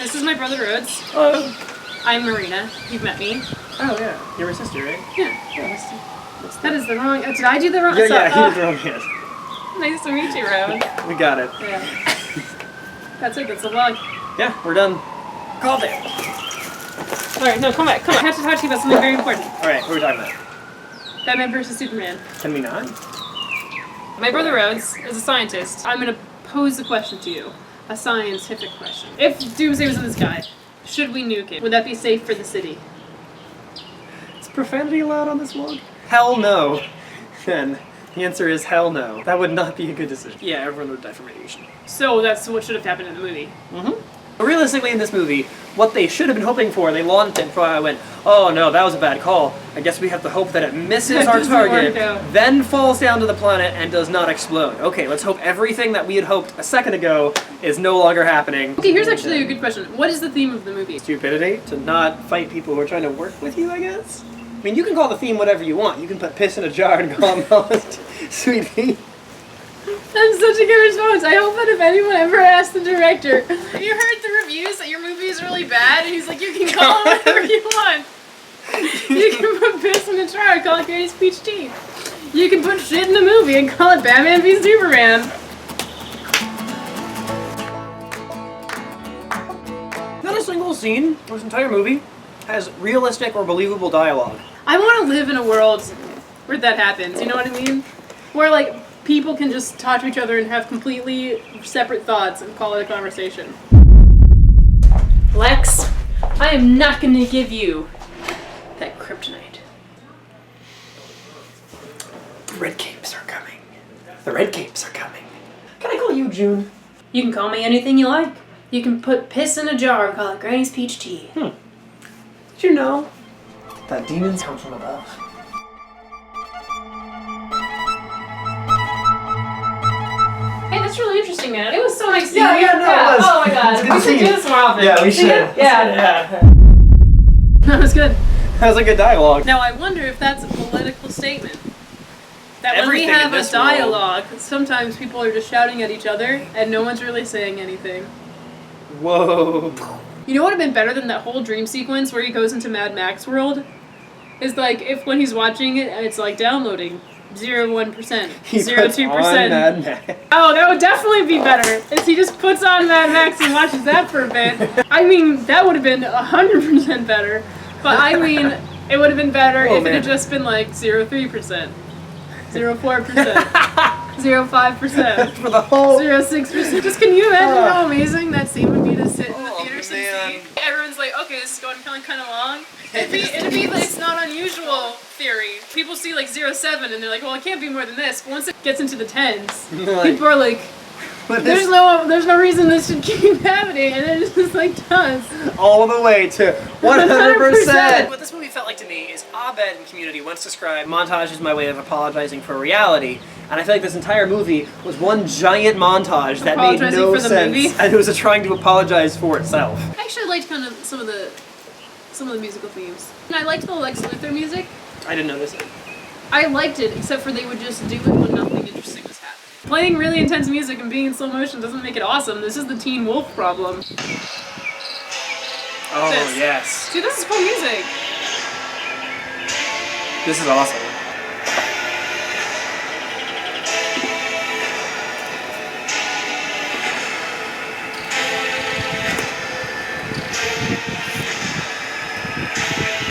This is my brother Rhodes. Oh. I'm Marina. You've met me. Oh yeah, you're my sister, right? Yeah. That is the wrong. Did I do the wrong? Yeah, yeah, you did the wrong hand. Nice to meet you, Rhodes. We got it. Yeah. That's it. That's the vlog. Yeah, we're done. Called it. All right, no, come back. Come on. I have to talk to you about something very important. All right, what are we talking about? Batman versus Superman. Can we not? My brother Rhodes is a scientist. I'm gonna pose a question to you, a scientific question. If Doomsday was in the sky, should we nuke it? Would that be safe for the city? Is profanity allowed on this vlog? Hell no. Then the answer is hell no. That would not be a good decision. Yeah, everyone would die from radiation. So that's what should have happened in the movie. Mm-hmm. Realistically, in this movie, what they should have been hoping for, they launched it before I went, oh no, that was a bad call. I guess we have to hope that it misses our target, then falls down to the planet and does not explode. Okay, let's hope everything that we had hoped a second ago is no longer happening. Okay, here's actually a good question. What is the theme of the movie? Stupidity. To not fight people who are trying to work with you, I guess? I mean, you can call the theme whatever you want. You can put piss in a jar and call them sweetie. That's such a good response. I hope that if anyone ever asks the director, have you heard the reviews that your movie is really bad? And he's like, you can call it whatever you want. You can put piss in a jar and call it Greatest Peach Tea. You can put shit in a movie and call it Batman v Superman. Not a single scene of this entire movie has realistic or believable dialogue. I want to live in a world where that happens, you know what I mean? Where, like, people can just talk to each other and have completely separate thoughts and call it a conversation. Lex, I am not going to give you that kryptonite. The red capes are coming. The red capes are coming. Can I call you June? You can call me anything you like. You can put piss in a jar and call it Granny's Peach Tea. Did you know that demons come from above? Hey, that's really interesting, man. It was so nice to Yeah, meet you. yeah, no, it was. Oh my god. It's good We to see should do you. this more often. Yeah, we should. Yeah. That was good. That was a good dialogue. Now I wonder if that's a political statement. That when we Everything have in a this dialogue, sometimes people are just shouting at each other and no one's really saying anything. Whoa. You know what would have been better than that whole dream sequence where he goes into Mad Max world? Is like if when he's watching it and it's like downloading 0.1%, 0.2%. Oh, that would definitely be better. If he just puts on Mad Max and watches that for a bit. I mean, that would have been 100% better. But I mean, it would have been better if it had just been like 0.3%, 0.4%, 0.5%, For the whole 0.6%. Just can you imagine how amazing that scene would be to sit in the theaters and see? Everyone's like, okay, this is going kind of long. It'd be like, it's not unusual theory. People see like 0.7 and they're like, well, it can't be more than this. But once it gets into the tens, people are like, there's no reason this should keep happening, and it just like does. all the way to 100%. What this movie felt like to me is Abed in Community once described montage is my way of apologizing for reality, and I feel like this entire movie was one giant montage that made no sense, and it was trying to apologize for itself. I actually liked kind of some of the musical themes. And I liked the Lex Luthor music. I didn't notice it. I liked it, except for they would just do it when nothing interesting was happening. Playing really intense music and being in slow motion doesn't make it awesome. This is the Teen Wolf problem. Oh, This. yes. Dude, this is cool music. This is awesome.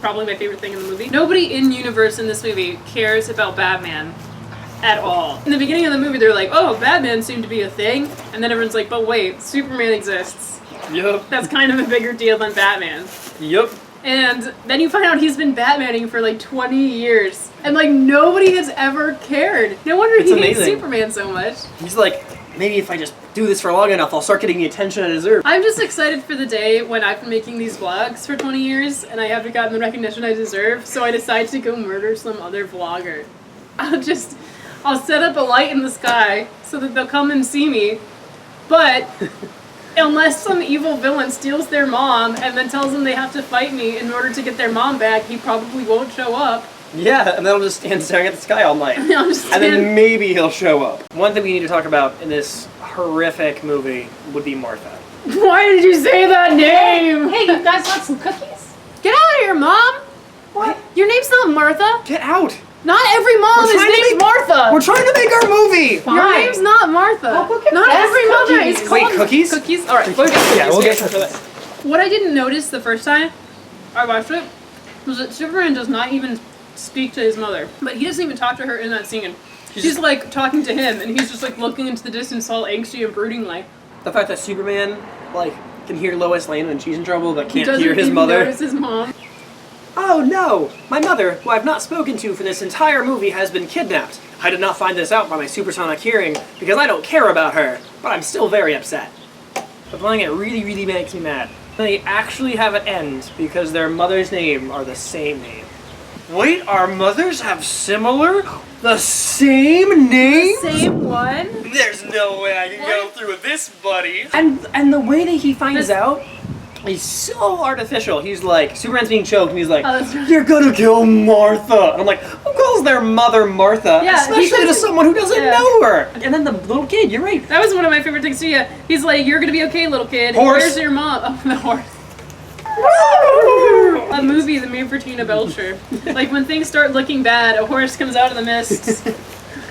Probably my favorite thing in the movie. Nobody in universe in this movie cares about Batman at all. In the beginning of the movie, they're like, oh, Batman seemed to be a thing. And then everyone's like, but wait, Superman exists. Yep. That's kind of a bigger deal than Batman. Yep. And then you find out he's been Batmaning for like 20 years. And like nobody has ever cared. No wonder he hates Superman so much. He's like, maybe if I just do this for long enough, I'll start getting the attention I deserve. I'm just excited for the day when I've been making these vlogs for 20 years and I haven't gotten the recognition I deserve, so I decide to go murder some other vlogger. I'll set up a light in the sky so that they'll come and see me, but unless some evil villain steals their mom and then tells them they have to fight me in order to get their mom back, he probably won't show up. Yeah, and then I'll just stand staring at the sky all night. And then maybe he'll show up. One thing we need to talk about in this horrific movie would be Martha. Why did you say that name? Hey, you guys want some cookies? Get out of here, Mom! What? Your name's not Martha. Get out! Not every mom is named Martha. We're trying to make our movie! Your Fine. name's not Martha. Well, look at Not this every mother is cookies. called Wait, cookies? Cookies? Alright, we'll get cookies. Yeah, we'll get cookies. What I didn't notice the first time I watched it was that Superman does not even speak to his mother. But he doesn't even talk to her in that scene. She's like talking to him and he's just like looking into the distance all angsty and brooding like. The fact that Superman, like, can hear Lois Lane when she's in trouble but He can't doesn't hear his even mother. notice his mom. Oh no! My mother, who I've not spoken to for this entire movie, has been kidnapped. I did not find this out by my supersonic hearing because I don't care about her, but I'm still very upset. But playing it really makes me mad. They actually have it end because their mother's name are the same name. Wait, our mothers have similar? The same name? Same one? There's no way I can go What? through this, buddy. And the way that he finds out is so artificial. He's like, Superman's being choked, and he's like, Oh, that's right. "You're gonna kill Martha." And I'm like, who calls their mother Martha? Yeah, he Especially to doesn't- someone who doesn't yeah. know her. And then the little kid, you're right. That was one of my favorite things too. Yeah, he's like, "You're gonna be okay, little kid. Horse. Where's your mom?" Oh, the horse. A movie that made for Tina Belcher. Like when things start looking bad, a horse comes out of the mist.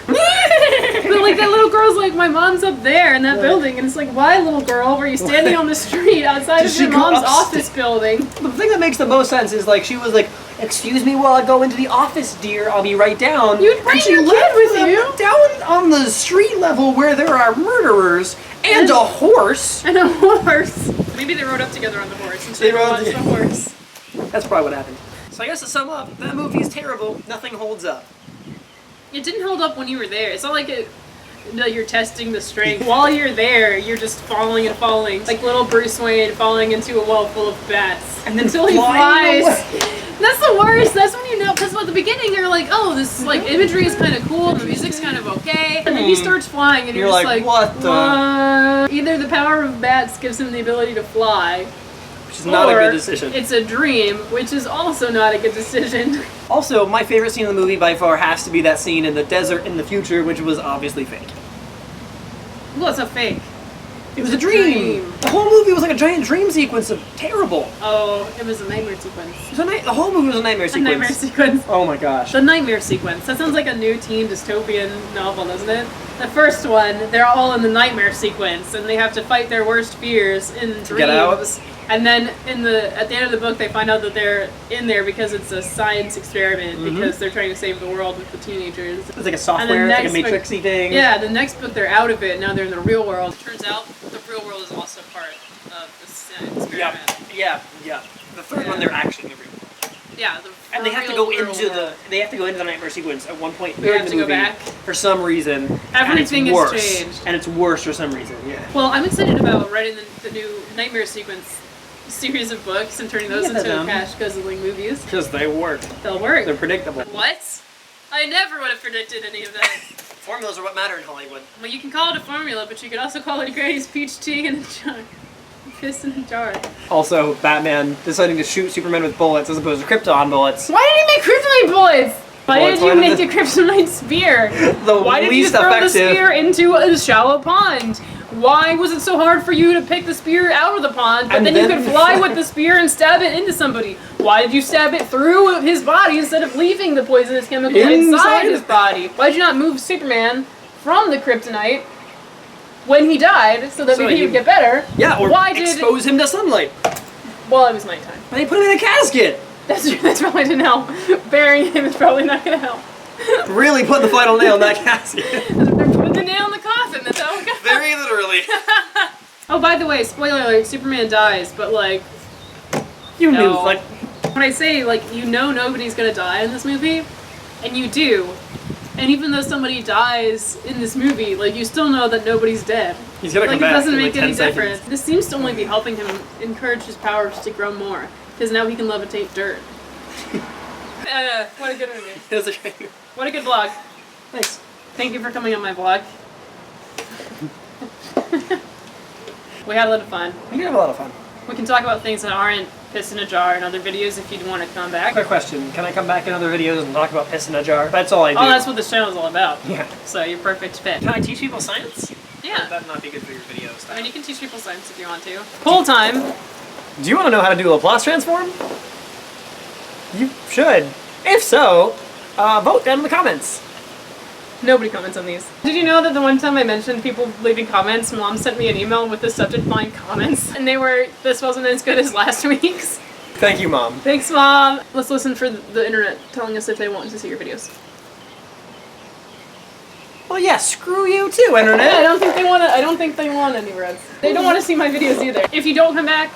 But like that little girl's like, "My mom's up there in that building," and it's like, "Why, little girl? Were you standing on the street outside Did of she your go mom's upstairs? office building?" The thing that makes the most sense is like she was like, "Excuse me while I go into the office, dear. I'll be right down." You'd bring and she your kid left with them you. down on the street level where there are murderers and a horse. And a horse. Maybe they rode up together on the horse and They she rode watched the together. horse. That's probably what happened. So I guess to sum up, that movie is terrible. Nothing holds up. It didn't hold up when you were there. It's not like you're testing the strength. While you're there, you're just falling and falling. Like little Bruce Wayne falling into a well full of bats. And then until he flying flies. away. That's the worst. That's when you know, because at the beginning you're like, oh, this like imagery is kind of cool, the music's kind of okay, and then he starts flying, and you're just like, what the? what? Either the power of bats gives him the ability to fly, Which is not a or good decision. it's a dream, which is also not a good decision. Also, my favorite scene in the movie by far has to be that scene in the desert in the future, which was obviously fake. Well, it's a fake. It was a dream. The whole movie was like a giant dream sequence of terrible. Oh, it was a nightmare sequence. It was the whole movie was a nightmare A sequence. nightmare sequence. Oh my gosh. The nightmare sequence. That sounds like a new teen dystopian novel, doesn't it? The first one, they're all in the nightmare sequence, and they have to fight their worst fears in dreams. get out? And then at the end of the book, they find out that they're in there because it's a science experiment, because they're trying to save the world with the teenagers. It's like a software, it's like a next book- matrixy thing. Yeah, the next book they're out of it, now they're in the real world. Turns out the real world is also part of the science experiment. Yeah. The third one, they're actually in the real world. Yeah, And they have to go into the nightmare sequence at one point They during have the to go movie back. for some reason. Everything and it's has worse. changed. And it's worse for some reason. Yeah. Well, I'm excited about writing the new nightmare sequence series of books and turning those Yeah, into them. cash guzzling movies. Because they work. They'll work. They're predictable. What? I never would have predicted any of that. Formulas are what matter in Hollywood. Well, you can call it a formula, but you could also call it Granny's peach tea in a jar. Piss in a jar. Also, Batman deciding to shoot Superman with bullets as opposed to Krypton bullets. Why did he make kryptonite bullets? Why Bullets, did you why make did a kryptonite spear? The Why did you least throw the effective. spear into a shallow pond? Why was it so hard for you to pick the spear out of the pond, but And then you then- could fly with the spear and stab it into somebody? Why did you stab it through his body instead of leaving the poisonous chemical inside his body? Why did you not move Superman from the kryptonite when he died so that So maybe he he- would get better? Yeah, or Why did- expose him to sunlight. Well, it was nighttime. And they put him in a casket. That's probably didn't help. Burying him is probably not going to help. Really put the final nail in that casket. They're putting the nail in the coffin. That's how it goes. Very literally. Oh, by the way, spoiler alert, Superman dies, but like, You knew, No. like, when I say, like, you know nobody's gonna die in this movie, and you do, and even though somebody dies in this movie, like, you still know that nobody's dead. he's gonna Like, come it back doesn't in make like 10 any seconds. difference. This seems to only be helping him encourage his powers to grow more, because now he can levitate dirt. What a good movie. It was a shame. What a good vlog. Thanks. Thank you for coming on my vlog. We had a lot of fun. We did have a lot of fun. We can talk about things that aren't piss in a jar in other videos if you'd want to come back. Quick question. Can I come back in other videos and talk about piss in a jar? That's all I do. Oh, that's what this channel is all about. Yeah. So you're perfect fit. Can I teach people science? Yeah. Yeah. That'd not be good for your videos. I mean, you can teach people science if you want to. Poll time. Do you want to know how to do a Laplace transform? You should. If so, vote down in the comments. Nobody comments on these. Did you know that the one time I mentioned people leaving comments, Mom sent me an email with the subject line comments, and they were, this wasn't as good as last week's. Thank you, Mom. Thanks, Mom. Let's listen for the internet telling us if they want to see your videos. Well, yeah, screw you too, internet. I don't think they want any Rhodes. They don't want to see my videos either. If you don't come back,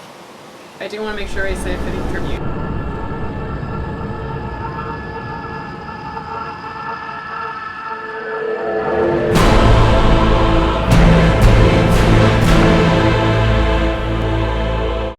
I do want to make sure I say a fitting tribute.